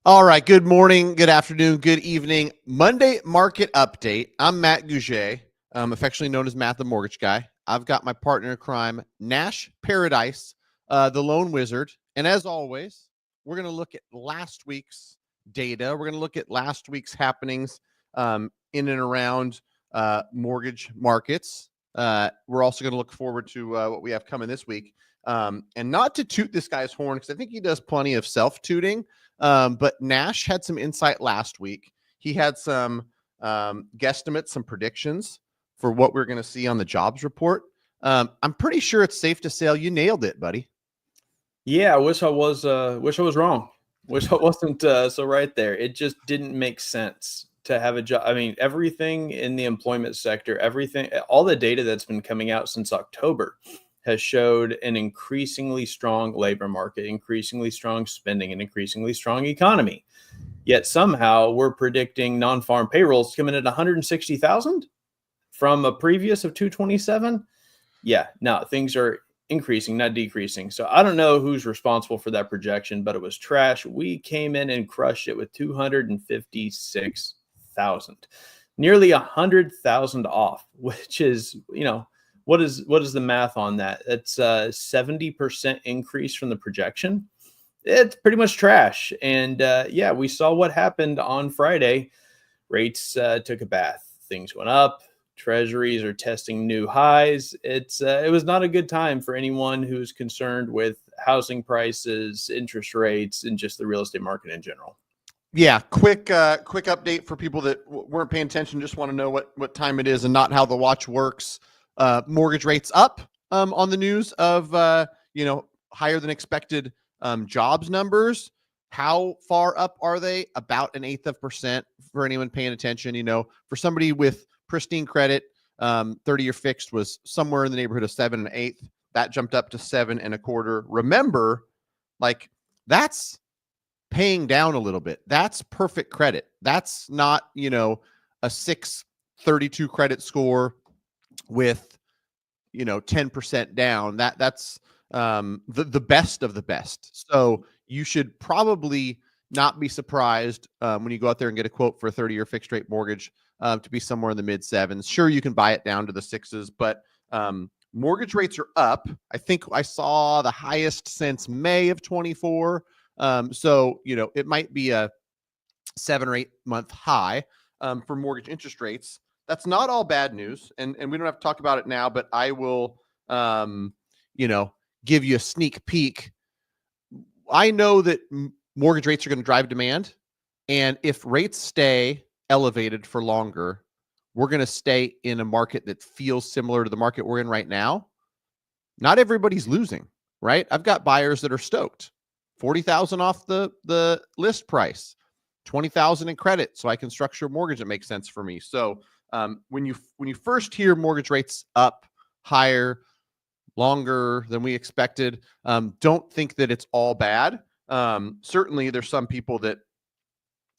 All right. Good morning, good afternoon, good evening. Monday market update. I'm Matt Gouget, affectionately known as Matt the Mortgage Guy. I've got my partner in crime, Nash Paradise, the Lone Wizard. And as always, we're going to look at last week's data. We're going to look at last week's happenings in and around mortgage markets. We're also going to look forward to what we have coming this week. And not to toot this guy's horn, because I think he does plenty of self-tooting. But Nash had some insight last week. He had some guesstimates, some predictions for what we're going to see on the jobs report. I'm pretty sure it's safe to say you nailed it, buddy. Yeah, I wish I was wrong. Wish I wasn't so right there. It just didn't make sense to have a job. I mean, everything in the employment sector, all the data that's been coming out since October has showed an increasingly strong labor market, increasingly strong spending, and increasingly strong economy. Yet somehow we're predicting non-farm payrolls coming at 160,000 from a previous of 227. Yeah, no, things are increasing, not decreasing. So I don't know who's responsible for that projection, but it was trash. We came in and crushed it with 256,000, nearly 100,000 off, which is, what is the math on that? That's a 70% increase from the projection. It's pretty much trash. And yeah, we saw what happened on Friday. Rates took a bath. Things went up. Treasuries are testing new highs. It was not a good time for anyone who's concerned with housing prices, interest rates, and just the real estate market in general. Yeah, quick update for people that weren't paying attention, just want to know what time it is and not how the watch works. Mortgage rates up on the news of higher than expected jobs numbers. How far up are they? About 1/8% for anyone paying attention. For somebody with pristine credit, 30-year fixed was somewhere in the neighborhood of 7 1/8. That jumped up to 7 1/4. Remember, that's paying down a little bit. That's perfect credit. That's not, a 632 credit score with, 10% down. That's the best of the best. So you should probably not be surprised when you go out there and get a quote for a 30-year fixed rate mortgage to be somewhere in the mid 7s. Sure, you can buy it down to the 6s, but mortgage rates are up. I think I saw the highest since May of 24. So, it might be a 7 or 8 month high for mortgage interest rates. That's not all bad news. And we don't have to talk about it now, but I will, give you a sneak peek. I know that mortgage rates are going to drive demand. And if rates stay elevated for longer, we're going to stay in a market that feels similar to the market we're in right now. Not everybody's losing, right? I've got buyers that are stoked. 40,000 off the list price, 20,000 in credit, so I can structure a mortgage that makes sense for me. So when you first hear mortgage rates up higher, longer than we expected, don't think that it's all bad. Certainly, there's some people that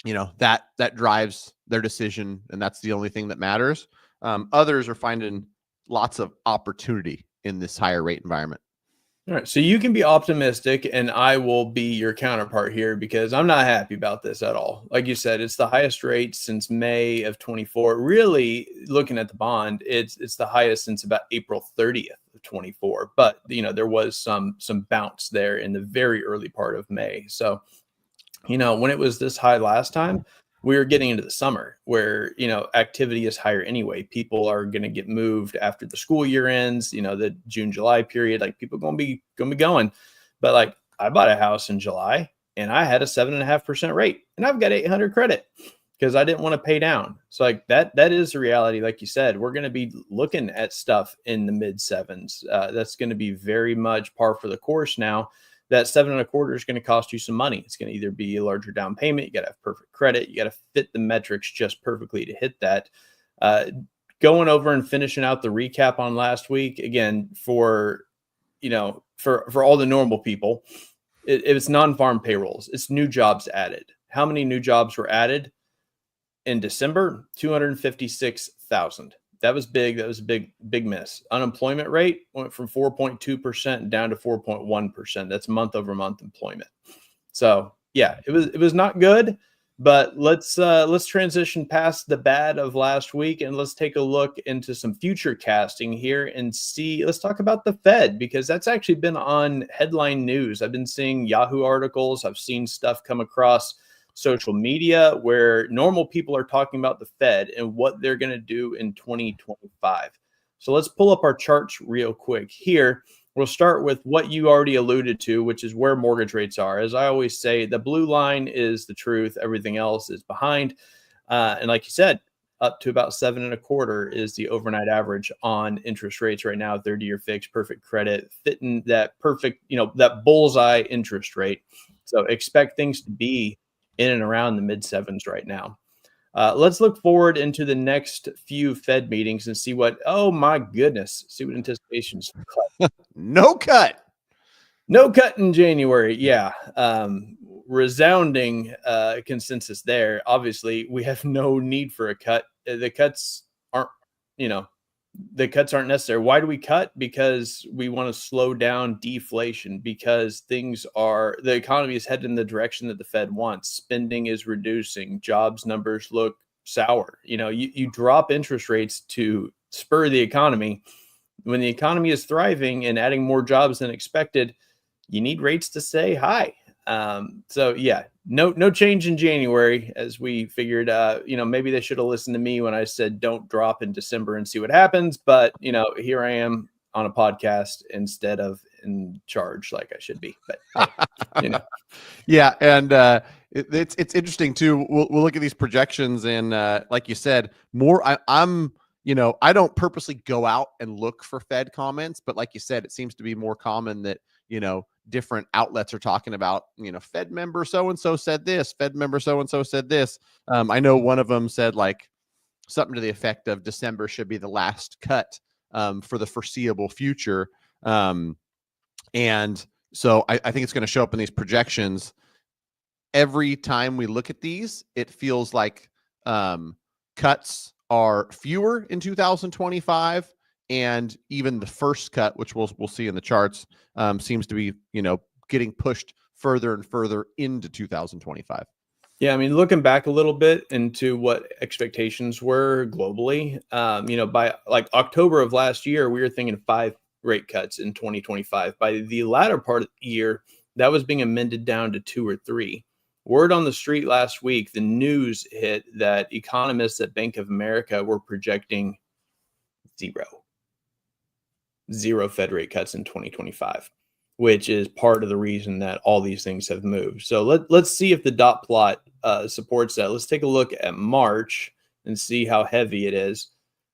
that drives their decision, and that's the only thing that matters. Others are finding lots of opportunity in this higher rate environment. All right, so you can be optimistic, and I will be your counterpart here because I'm not happy about this at all. Like you said, it's the highest rate since May of 24. Really, looking at the bond, it's the highest since about April 30th of 24. But there was some bounce there in the very early part of May. So when it was this high last time, we were getting into the summer where, activity is higher anyway. People are going to get moved after the school year ends, the June, July period, like people going to be going. But like I bought a house in July and I had a 7.5% rate and I've got 800 credit because I didn't want to pay down. So like that is the reality. Like you said, we're going to be looking at stuff in the mid sevens. That's going to be very much par for the course now. That 7.25 is going to cost you some money. It's going to either be a larger down payment. You got to have perfect credit. You got to fit the metrics just perfectly to hit that. Going over and finishing out the recap on last week again for all the normal people, it's non-farm payrolls. It's new jobs added. How many new jobs were added in December? 256,000. That was big. That was a big miss. Unemployment rate went from 4.2% down to 4.1%. That's month over month employment. So yeah, it was not good. But let's transition past the bad of last week and let's take a look into some future casting here and see. Let's talk about the Fed because that's actually been on headline news. I've been seeing Yahoo articles. I've seen stuff come across social media where normal people are talking about the Fed and what they're going to do in 2025. So let's pull up our charts real quick here. We'll start with what you already alluded to, which is where mortgage rates are. As I always say, the blue line is the truth. Everything else is behind. And like you said, up to about 7.25 is the overnight average on interest rates right now. 30-year fixed, perfect credit, fitting that perfect, that bullseye interest rate. So expect things to be in and around the mid sevens right now. Let's look forward into the next few Fed meetings and see what, oh my goodness, see what anticipations. No cut. No cut in January. Yeah. Resounding consensus there. Obviously, we have no need for a cut. The cuts aren't necessary. Why do we cut? Because we want to slow down deflation, because the economy is headed in the direction that the Fed wants. Spending is reducing. Jobs numbers look sour. You drop interest rates to spur the economy. When the economy is thriving and adding more jobs than expected, you need rates to stay high. So yeah, no change in January, as we figured. Maybe they should have listened to me when I said don't drop in December and see what happens. But here I am on a podcast instead of in charge like I should be. But Yeah, and it's interesting too. We'll look at these projections, and like you said, more. I don't purposely go out and look for Fed comments, but like you said, it seems to be more common that different outlets are talking about, Fed member so-and-so said this, Fed member so-and-so said this. I know one of them said like something to the effect of December should be the last cut for the foreseeable future. And so I think it's going to show up in these projections. Every time we look at these, it feels like cuts are fewer in 2025. And even the first cut, which we'll see in the charts, seems to be, getting pushed further and further into 2025. Yeah, I mean, looking back a little bit into what expectations were globally, by like October of last year, we were thinking 5 rate cuts in 2025. By the latter part of the year, that was being amended down to 2 or 3. Word on the street last week, the news hit that economists at Bank of America were projecting zero Fed rate cuts in 2025, which is part of the reason that all these things have moved. So let's see if the dot plot supports that. Let's take a look at March and see how heavy it is.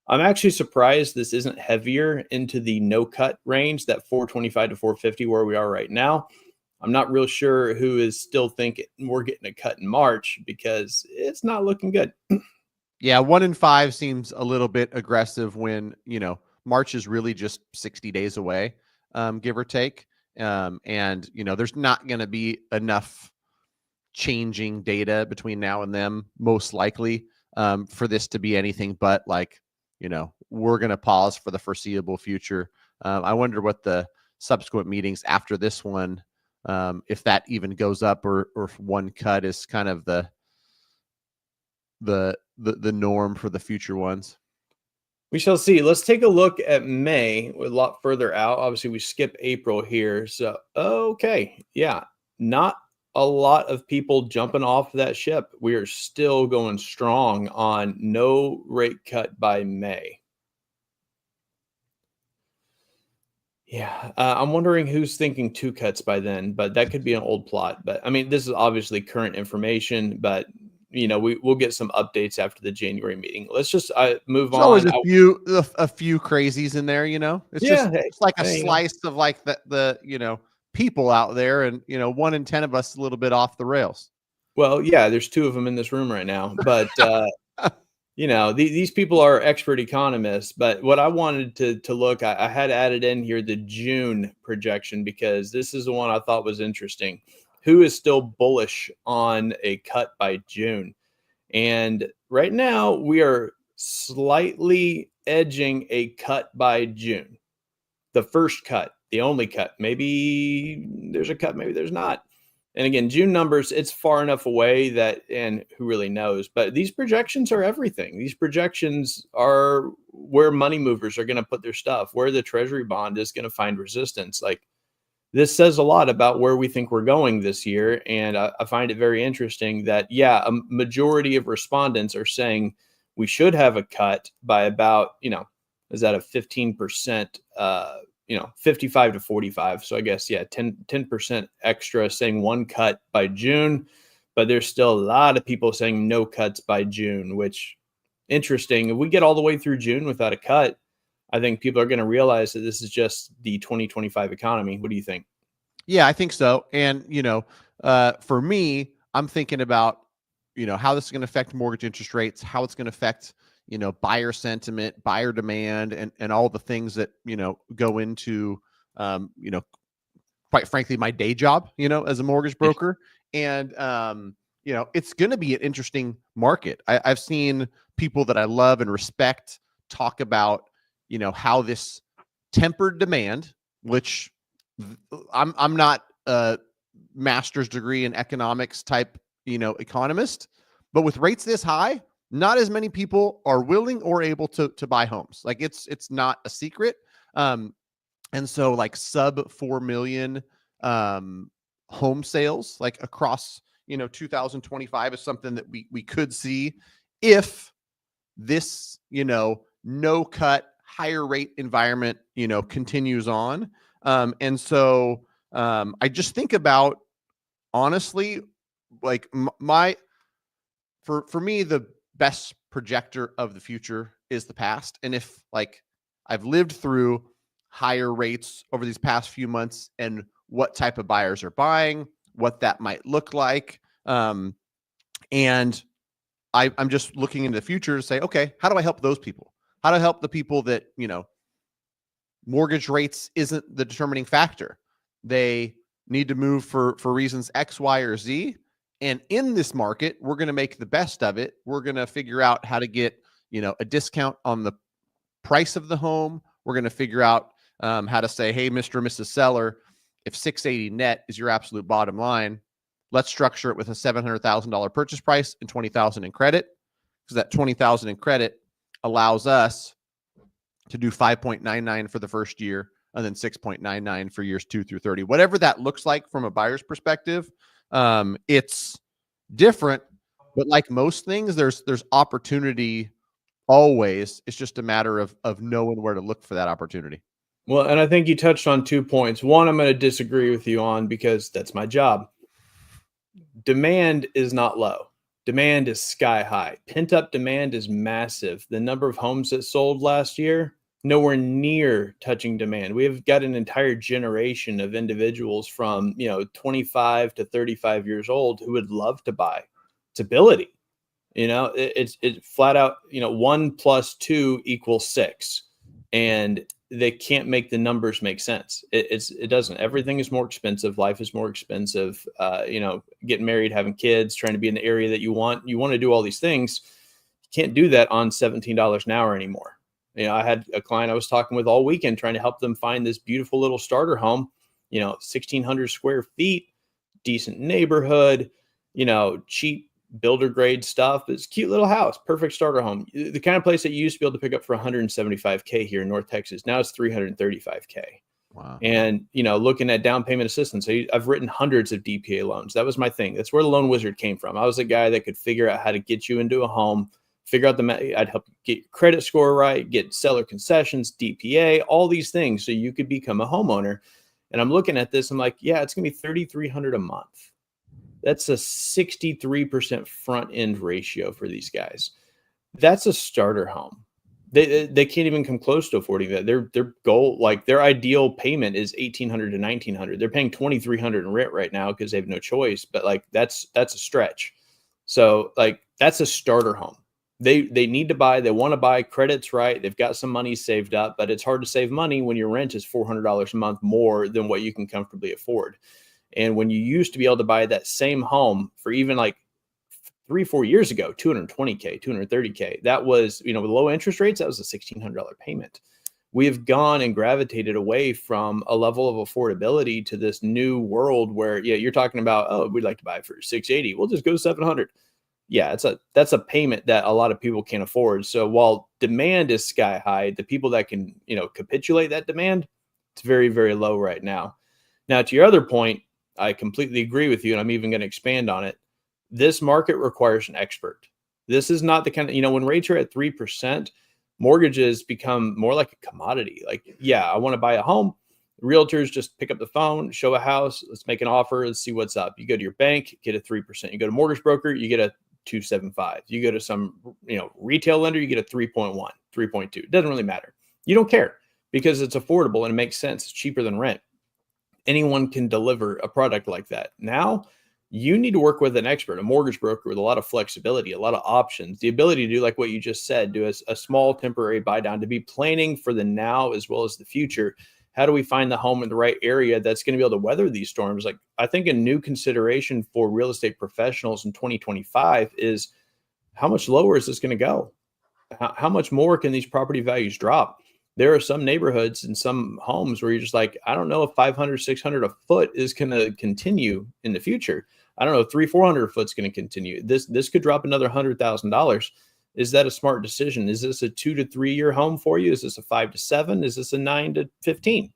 I'm actually surprised this isn't heavier into the no cut range, that 425 to 450 where we are right now. I'm not real sure who is still thinking we're getting a cut in March because it's not looking good. Yeah, 1 in 5 seems a little bit aggressive when, March is really just 60 days away, give or take. And, there's not going to be enough changing data between now and then, most likely, for this to be anything but like, we're going to pause for the foreseeable future. I wonder what the subsequent meetings after this one, if that even goes up, or if one cut is kind of the norm for the future ones. We shall see. Let's take a look at May, a lot further out. Obviously, we skip April here. So, okay. Yeah. Not a lot of people jumping off that ship. We are still going strong on no rate cut by May. Yeah. I'm wondering who's thinking 2 cuts by then, but that could be an old plot. But I mean, this is obviously current information, but we'll get some updates after the January meeting. Let's just move There's always on. a few crazies in there, It's Yeah. just like a Hey, slice of like the people out there, and 1 in 10 of us a little bit off the rails. well, yeah, there's 2 of them in this room right now, but these people are expert economists. But what I wanted to look, I had added in here the June projection, because this is the one I thought was interesting. Who is still bullish on a cut by June? And right now we are slightly edging a cut by June. The first cut, the only cut. Maybe there's a cut, maybe there's not. And again, June numbers, it's far enough away that, and who really knows, but these projections are everything. These projections are where money movers are going to put their stuff, where the treasury bond is going to find resistance. Like, this says a lot about where we think we're going this year. And I find it very interesting that, yeah, a majority of respondents are saying we should have a cut by about, is that a 15%, 55 to 45. So I guess, yeah, 10% extra saying 1 cut by June, but there's still a lot of people saying no cuts by June, which, interesting. If we get all the way through June without a cut, I think people are going to realize that this is just the 2025 economy. What do you think? Yeah, I think so. And, for me, I'm thinking about, how this is going to affect mortgage interest rates, how it's going to affect, buyer sentiment, buyer demand, and all the things that, go into, quite frankly, my day job, as a mortgage broker. And, it's going to be an interesting market. I've seen people that I love and respect talk about, how this tempered demand, which I'm not a master's degree in economics type, economist, but with rates this high, not as many people are willing or able to buy homes. Like, it's not a secret. And so like sub 4 million home sales, like across, 2025 is something that we could see if this, no cut, higher rate environment, continues on. And so I just think about, honestly, like for me, the best projector of the future is the past. And if, like, I've lived through higher rates over these past few months and what type of buyers are buying, what that might look like. And I'm just looking into the future to say, okay, how do I help those people? How do I help the people that, mortgage rates isn't the determining factor? They need to move for reasons X, Y, or Z. And in this market, we're going to make the best of it. We're going to figure out how to get, a discount on the price of the home. We're going to figure out how to say, hey, Mr. and Mrs. Seller, if 680 net is your absolute bottom line, let's structure it with a $700,000 purchase price and 20,000 in credit, because that 20,000 in credit allows us to do 5.99 for the first year and then 6.99 for years 2 through 30. Whatever that looks like from a buyer's perspective, it's different, but like most things, there's opportunity always. It's just a matter of knowing where to look for that opportunity. Well, and I think you touched on 2 points. One, I'm going to disagree with you on, because that's my job. Demand is not low. Demand is sky high. Pent-up demand is massive. The number of homes that sold last year, nowhere near touching demand. We have got an entire generation of individuals from, 25 to 35 years old who would love to buy. It's ability. It's flat out, 1 plus 2 equals 6. And they can't make the numbers make sense. It doesn't. Everything is more expensive. Life is more expensive. Getting married, having kids, trying to be in the area that you want. You want to do all these things. You can't do that on $17 an hour anymore. You know, I had a client I was talking with all weekend trying to help them find this beautiful little starter home, 1,600 square feet, decent neighborhood, cheap builder grade stuff. It's a cute little house, perfect starter home. The kind of place that you used to be able to pick up for 175K here in North Texas. Now it's 335K. Wow. And, looking at down payment assistance, I've written hundreds of DPA loans. That was my thing. That's where the loan wizard came from. I was a guy that could figure out how to get you into a home, figure out I'd help get your credit score right, get seller concessions, DPA, all these things so you could become a homeowner. And I'm looking at this, I'm like, yeah, it's going to be $3,300 a month. That's a 63% front end ratio for these guys. That's a starter home. They can't even come close to affording that. Their goal, like their ideal payment is $1,800 to $1,900. They're paying $2,300 in rent right now because they have no choice. But like that's a stretch. So like that's a starter home. They need to buy. They want to buy. Credit's right. They've got some money saved up, but it's hard to save money when your rent is $400 a month more than what you can comfortably afford. And when you used to be able to buy that same home for even like 3-4 years ago, $220K, $230K, that was, with low interest rates, that was a $1,600 payment. We have gone and gravitated away from a level of affordability to this new world where, you're talking about, oh, we'd like to buy for $680. We'll just go $700. Yeah, that's a payment that a lot of people can't afford. So while demand is sky high, the people that can, capitulate that demand, it's very, very low right now. Now, to your other point, I completely agree with you, and I'm even going to expand on it. This market requires an expert. This is not the kind of, when rates are at 3%, mortgages become more like a commodity. Like, yeah, I want to buy a home. Realtors just pick up the phone, show a house, let's make an offer, let's see what's up. You go to your bank, get a 3%. You go to mortgage broker, you get a 2.75. You go to some, retail lender, you get a 3.1, 3.2. It doesn't really matter. You don't care because it's affordable and it makes sense. It's cheaper than rent. Anyone can deliver a product like that. Now, you need to work with an expert, a mortgage broker with a lot of flexibility, a lot of options, the ability to do like what you just said, do a small temporary buy down, to be planning for the now as well as the future. How do we find the home in the right area that's going to be able to weather these storms? Like, I think a new consideration for real estate professionals in 2025 is how much lower is this going to go? How much more can these property values drop? There are some neighborhoods and some homes where you're just like, I don't know if 500, 600 a foot is going to continue in the future. I don't know, 300-400 a foot is going to continue. This could drop another $100,000. Is that a smart decision? Is this a 2 to 3 year home for you? Is this a 5 to 7? Is this a 9 to 15?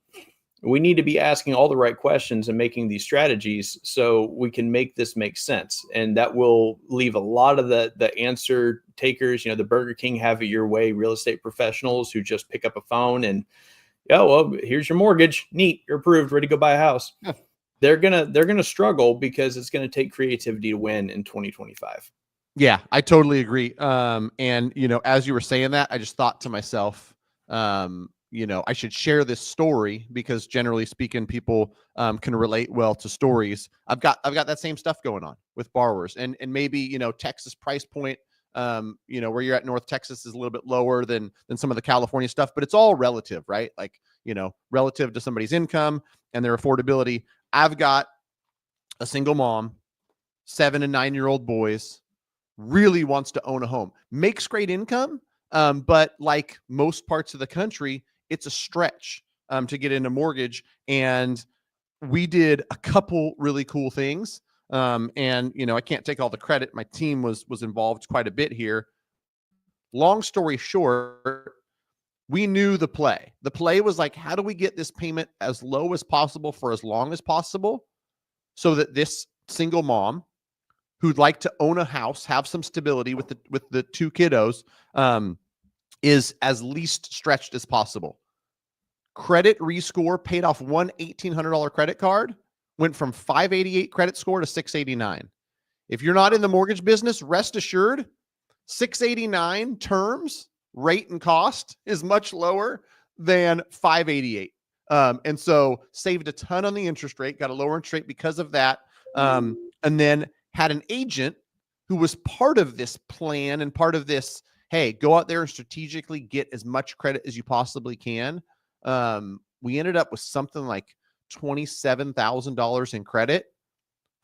We need to be asking all the right questions and making these strategies so we can make this make sense. And that will leave a lot of the answer takers, the Burger King have it your way real estate professionals who just pick up a phone and, oh, well, here's your mortgage. Neat. You're approved. Ready to go buy a house. Yeah. They're gonna struggle because it's going to take creativity to win in 2025. Yeah, I totally agree. And as you were saying that, I just thought to myself, I should share this story because generally speaking, people can relate well to stories. I've got that same stuff going on with borrowers, and maybe Texas price point, where you're at North Texas is a little bit lower than some of the California stuff, but it's all relative, right? Like relative to somebody's income and their affordability. I've got a single mom, 7 and 9-year-old boys, really wants to own a home, makes great income, but like most parts of the country, it's a stretch to get into mortgage. And we did a couple really cool things. And I can't take all the credit. My team was involved quite a bit here. Long story short, we knew the play. The play was like, how do we get this payment as low as possible for as long as possible so that this single mom who'd like to own a house, have some stability with the 2 kiddos, is as least stretched as possible. Credit rescore, paid off one $1,800 credit card, went from 588 credit score to 689. If you're not in the mortgage business, rest assured, 689 terms, rate and cost is much lower than 588. And so saved a ton on the interest rate, got a lower interest rate because of that. And then had an agent who was part of this plan and part of this, hey, go out there and strategically get as much credit as you possibly can. We ended up with something like $27,000 in credit,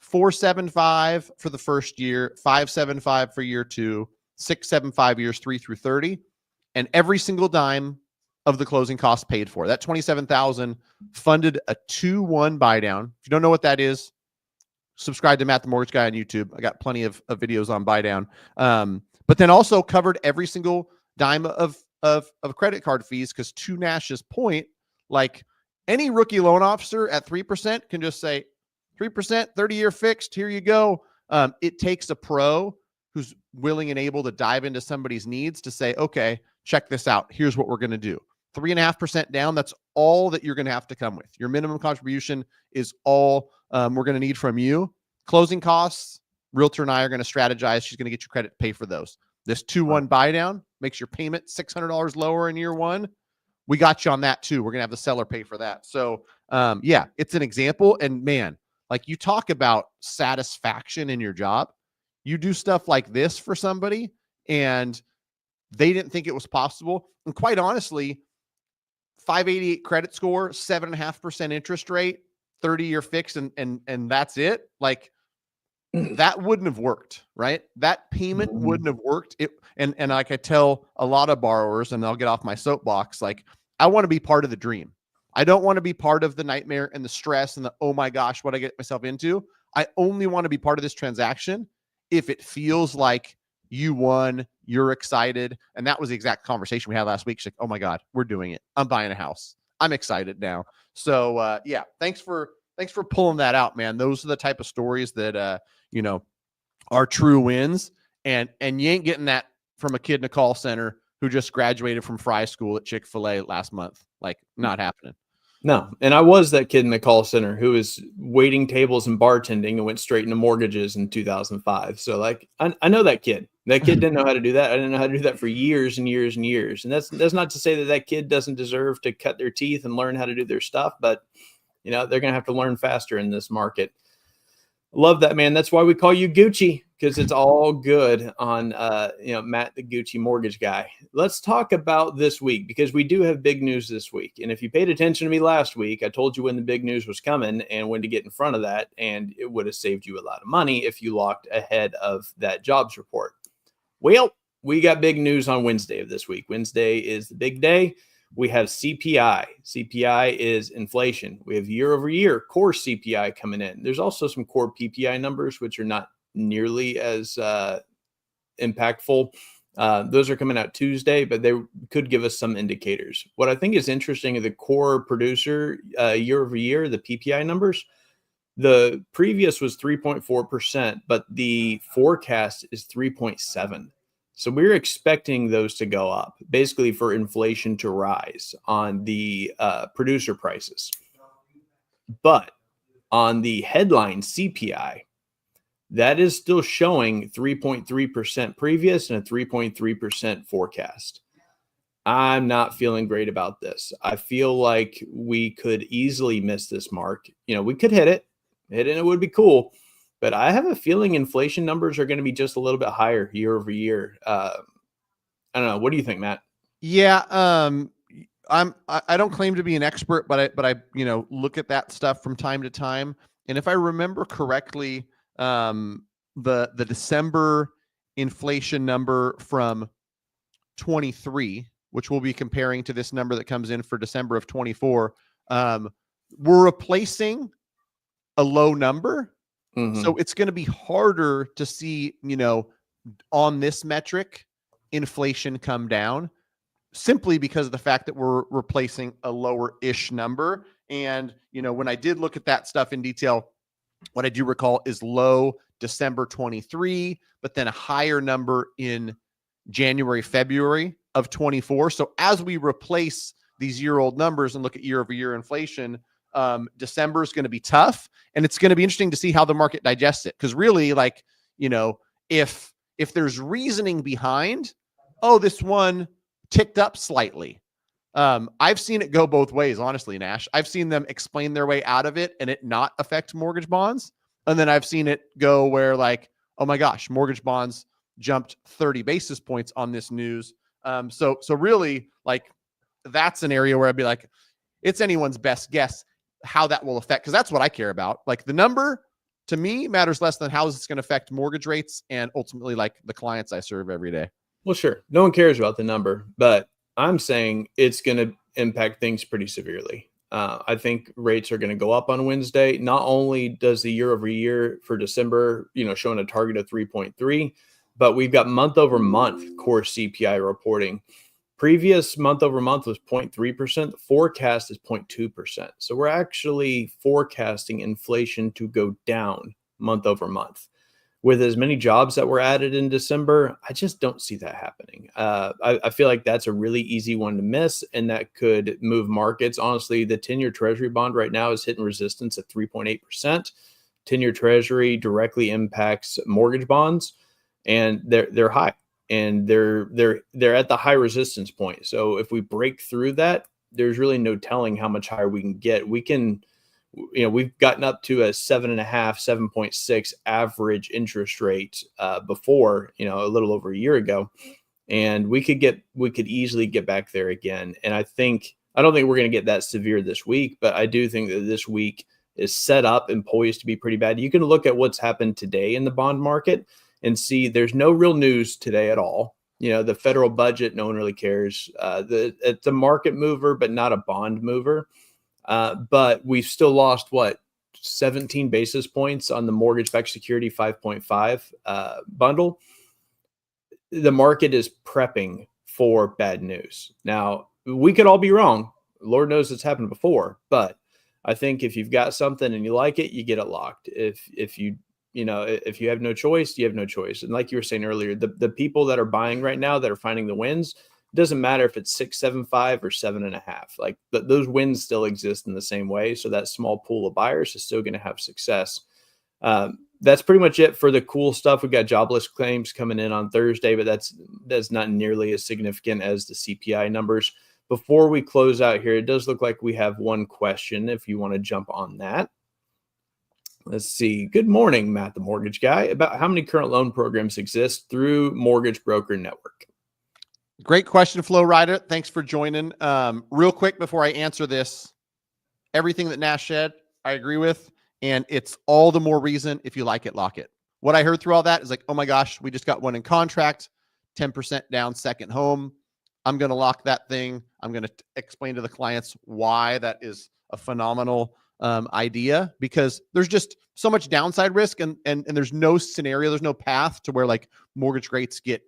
475 for the first year, 575 for year 2, 675 years 3 through 30. and every single dime of the closing costs paid for. That $27,000 funded a 2-1 buy down. If you don't know what that is, subscribe to Matt the Mortgage Guy on YouTube. I got plenty of videos on buy down. But then also covered every single dime of credit card fees, because to Nash's point, like any rookie loan officer at 3% can just say 3%, 30-year fixed, here you go. It takes a pro who's willing and able to dive into somebody's needs to say, okay, check this out. Here's what we're going to do. 3.5% down. That's all that you're going to have to come with. Your minimum contribution is all we're going to need from you. Closing costs, realtor and I are going to strategize. She's going to get you credit to pay for those. This 2-1 buy down makes your payment $600 lower in year one. We got you on that too. We're going to have the seller pay for that. So yeah, it's an example. And man, like you talk about satisfaction in your job, you do stuff like this for somebody and they didn't think it was possible. And quite honestly, 588 credit score, 7.5% interest rate, 30-year fixed, and that's it. Like that wouldn't have worked, right? That payment wouldn't have worked. And like I tell a lot of borrowers, and I'll get off my soapbox, like I want to be part of the dream. I don't want to be part of the nightmare and the stress and the, oh my gosh, what I get myself into. I only want to be part of this transaction if it feels like you won, you're excited. And that was the exact conversation we had last week. She's like, oh my God, we're doing it. I'm buying a house. I'm excited now. So yeah, thanks for pulling that out, man. Those are the type of stories that, you know, are true wins. And you ain't getting that from a kid in a call center who just graduated from fry school at Chick-fil-A last month. Like, not happening. No. And I was that kid in the call center who was waiting tables and bartending and went straight into mortgages in 2005. So like, I know that kid. That kid didn't know how to do that. I didn't know how to do that for years and years and years. And that's not to say that that kid doesn't deserve to cut their teeth and learn how to do their stuff, but you know, they're going to have to learn faster in this market. Love that, man. That's why we call you Gucci, because it's all good on, you know, Matt, the Gucci mortgage guy. Let's talk about this week, because we do have big news this week. And if you paid attention to me last week, I told you when the big news was coming and when to get in front of that. And it would have saved you a lot of money if you locked ahead of that jobs report. Well, we got big news on Wednesday of this week. Wednesday is the big day. We have CPI. CPI is inflation. We have year over year core CPI coming in. There's also some core PPI numbers, which are not nearly as impactful. Those are coming out Tuesday, but they could give us some indicators. What I think is interesting is the core producer year over year, the PPI numbers. The previous was 3.4%, but the forecast is 3.7%. So we're expecting those to go up, basically for inflation to rise on the producer prices. But on the headline CPI, that is still showing 3.3% previous and a 3.3% forecast. I'm not feeling great about this. I feel like we could easily miss this mark. You know, we could hit it and it would be cool. But I have a feeling inflation numbers are going to be just a little bit higher year over year. I don't know. What do you think, Matt? Yeah. I don't claim to be an expert, but I, you know, look at that stuff from time to time. And if I remember correctly, the December inflation number from 23, which we'll be comparing to this number that comes in for December of 24, we're replacing a low number. Mm-hmm. So it's going to be harder to see, you know, on this metric, inflation come down simply because of the fact that we're replacing a lower-ish number. And, you know, when I did look at that stuff in detail, what I do recall is low December 23, but then a higher number in January, February of 24. So as we replace these year-old numbers and look at year-over-year inflation, December is going to be tough, and it's going to be interesting to see how the market digests it. Because really, like, you know, if there's reasoning behind, oh, this one ticked up slightly. I've seen it go both ways, honestly, Nash. I've seen them explain their way out of it and it not affect mortgage bonds. And then I've seen it go where, like, oh my gosh, mortgage bonds jumped 30 basis points on this news. So really, like, that's an area where I'd be like, it's anyone's best guess how that will affect, because that's what I care about. Like, the number to me matters less than how is it's going to affect mortgage rates and ultimately like the clients I serve every day. Well, sure. No one cares about the number, but I'm saying it's going to impact things pretty severely. I think rates are going to go up on Wednesday. Not only does the year over year for December, showing a target of 3.3, but we've got month over month core CPI reporting. Previous month over month was 0.3%. The forecast is 0.2%. So we're actually forecasting inflation to go down month over month. With as many jobs that were added in December, I just don't see that happening. I feel like that's a really easy one to miss, and that could move markets. Honestly, the 10-year Treasury bond right now is hitting resistance at 3.8%. 10-year Treasury directly impacts mortgage bonds, and they're high, and they're at the high resistance point. So if we break through that, there's really no telling how much higher we can get. We've gotten up to a 7.5, 7.6 average interest rate before, a little over a year ago, and we could easily get back there again. And I don't think we're going to get that severe this week, but I do think that this week is set up and poised to be pretty bad. You can look at what's happened today in the bond market and see there's no real news today at all. The federal budget, no one really cares. It's a market mover, but not a bond mover. But we've still lost 17 basis points on the mortgage-backed security 5.5 bundle. The market is prepping for bad news. Now, we could all be wrong. Lord knows it's happened before, but I think if you've got something and you like it, you get it locked. If you have no choice, you have no choice. And like you were saying earlier, the people that are buying right now that are finding the wins, it doesn't matter if it's 6.75 or 7.5. Like those wins still exist in the same way. So that small pool of buyers is still going to have success. That's pretty much it for the cool stuff. We've got jobless claims coming in on Thursday, but that's not nearly as significant as the CPI numbers. Before we close out here, it does look like we have one question if you want to jump on that. Let's see. Good morning, Matt, the mortgage guy. About how many current loan programs exist through Mortgage Broker Network? Great question, Flo Rider. Thanks for joining. Real quick before I answer this, everything that Nash said, I agree with. And it's all the more reason, if you like it, lock it. What I heard through all that is like, oh my gosh, we just got one in contract, 10% down, second home. I'm going to lock that thing. I'm going to explain to the clients why that is a phenomenal idea, because there's just so much downside risk, and there's no scenario, there's no path to where like mortgage rates get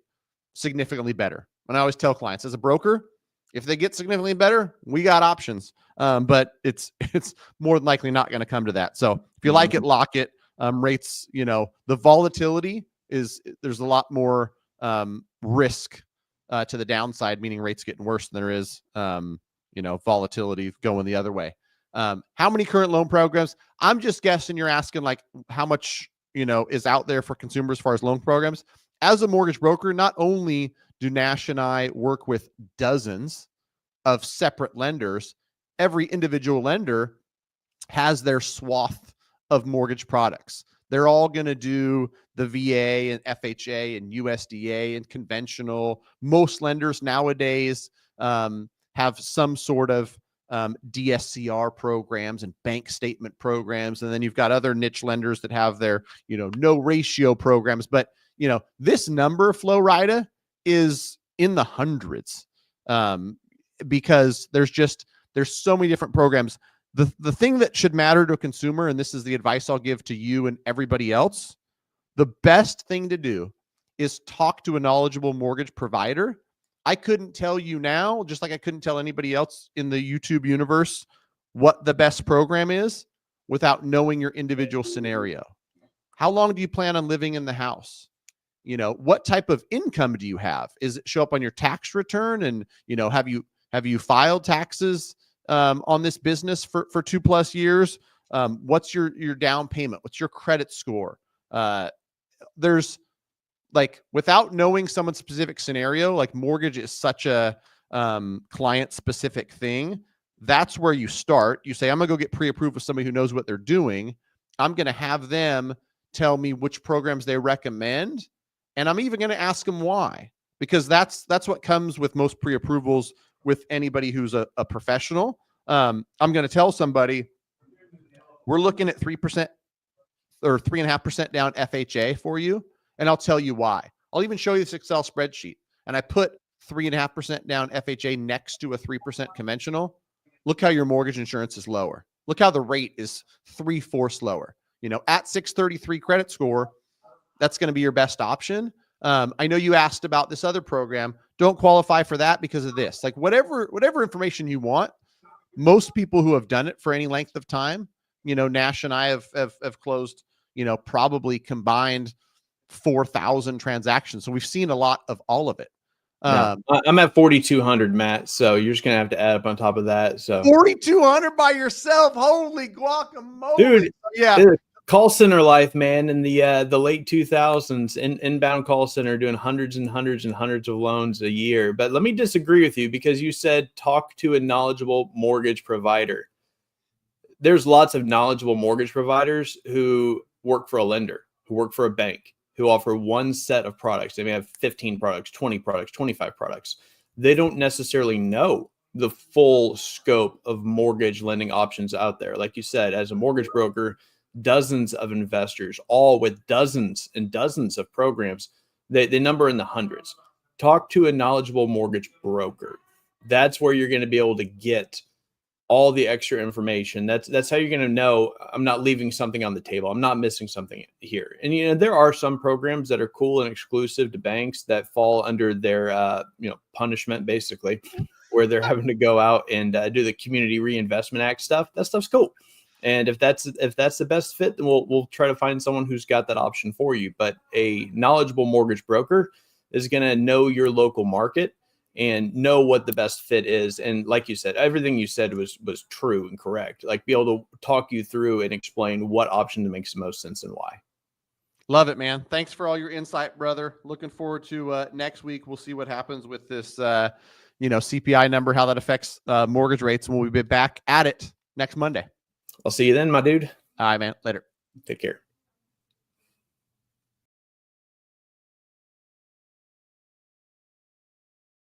significantly better. And I always tell clients, as a broker, if they get significantly better, we got options. But it's more than likely not going to come to that. So if you like it, lock it. Rates, the volatility there's a lot more risk to the downside, meaning rates getting worse than there is, volatility going the other way. How many current loan programs? I'm just guessing you're asking like how much, is out there for consumers as far as loan programs. As a mortgage broker, not only do Nash and I work with dozens of separate lenders, every individual lender has their swath of mortgage products. They're all going to do the VA and FHA and USDA and conventional. Most lenders nowadays have some sort of DSCR programs and bank statement programs. And then you've got other niche lenders that have their, no ratio programs. But, this number, Flo Rida, is in the hundreds because there's so many different programs. The thing that should matter to a consumer, and this is the advice I'll give to you and everybody else, the best thing to do is talk to a knowledgeable mortgage provider. I couldn't tell you now, just like I couldn't tell anybody else in the YouTube universe what the best program is without knowing your individual scenario. How long do you plan on living in the house? What type of income do you have? Is it show up on your tax return? And, have you filed taxes on this business for 2+ years? What's your down payment? What's your credit score? There's like, without knowing someone's specific scenario, like mortgage is such a client specific thing. That's where you start. You say, I'm gonna go get pre-approved with somebody who knows what they're doing. I'm going to have them tell me which programs they recommend. And I'm even going to ask them why, because that's what comes with most pre-approvals with anybody who's a professional. I'm going to tell somebody, we're looking at 3% or 3.5% down FHA for you. And I'll tell you why. I'll even show you this Excel spreadsheet. and I put 3.5% down FHA next to a 3% conventional, look how your mortgage insurance is lower. Look how the rate is 3/4 lower. At 633 credit score, that's going to be your best option. I know you asked about this other program. Don't qualify for that because of this. Like whatever information you want, most people who have done it for any length of time, Nash and I have closed, probably combined 4,000 transactions. So we've seen a lot of all of it. I'm at 4,200, Matt. So you're just gonna have to add up on top of that. So 4,200 by yourself. Holy guacamole. Dude, yeah. Dude, call center life, man, in the late 2000s, inbound call center doing hundreds and hundreds and hundreds of loans a year. But let me disagree with you because you said talk to a knowledgeable mortgage provider. There's lots of knowledgeable mortgage providers who work for a lender, who work for a bank, who offer one set of products. They may have 15 products, 20 products, 25 products. They don't necessarily know the full scope of mortgage lending options out there. Like you said, as a mortgage broker, dozens of investors, all with dozens and dozens of programs, they number in the hundreds. Talk to a knowledgeable mortgage broker. That's where you're going to be able to get all the extra information. That's how you're going to know I'm not leaving something on the table. I'm not missing something here. And there are some programs that are cool and exclusive to banks that fall under their punishment, basically, where they're having to go out and do the Community Reinvestment Act stuff. That stuff's cool. And if that's the best fit, then we'll try to find someone who's got that option for you. But a knowledgeable mortgage broker is going to know your local market and know what the best fit is. And like you said, everything you said was true and correct. Like be able to talk you through and explain what option makes the most sense and why. Love it, man. Thanks for all your insight, brother. Looking forward to next week. We'll see what happens with this, CPI number, how that affects mortgage rates. And we'll be back at it next Monday. I'll see you then, my dude. All right, man. Later. Take care.